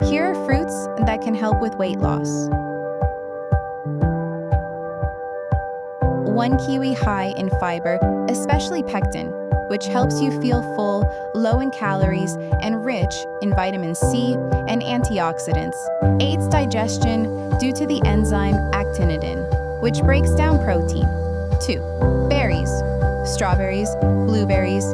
Here are fruits that can help with weight loss. 1 kiwi high in fiber, especially pectin, which helps you feel full, low in calories, and rich in vitamin C and antioxidants. Aids digestion due to the enzyme actinidin, which breaks down protein. 2. Berries. Strawberries, blueberries,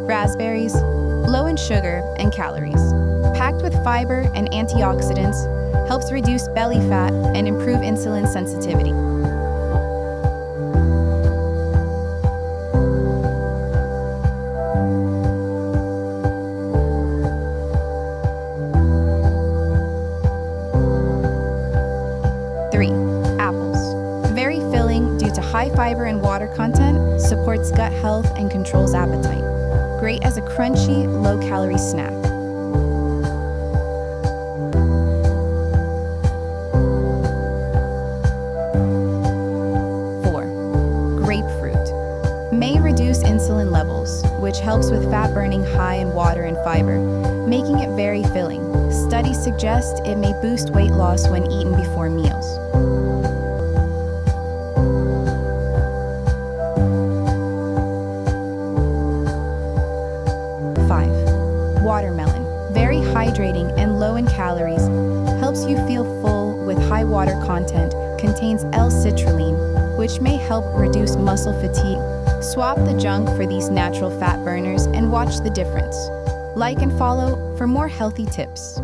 raspberries, low in sugar and calories. Packed with fiber and antioxidants, helps reduce belly fat and improve insulin sensitivity. Apples. Very filling due to high fiber and water content, supports gut health and controls appetite. Great as a crunchy, low-calorie snack. 4. Grapefruit. May reduce insulin levels, which helps with fat burning high in water and fiber, making it very filling. Studies suggest it may boost weight loss when eaten before meals. 5. Watermelon. Very hydrating and low in calories, helps you feel full with high water content, contains L-citrulline, which may help reduce muscle fatigue. Swap the junk for these natural fat burners and watch the difference. Like and follow for more healthy tips.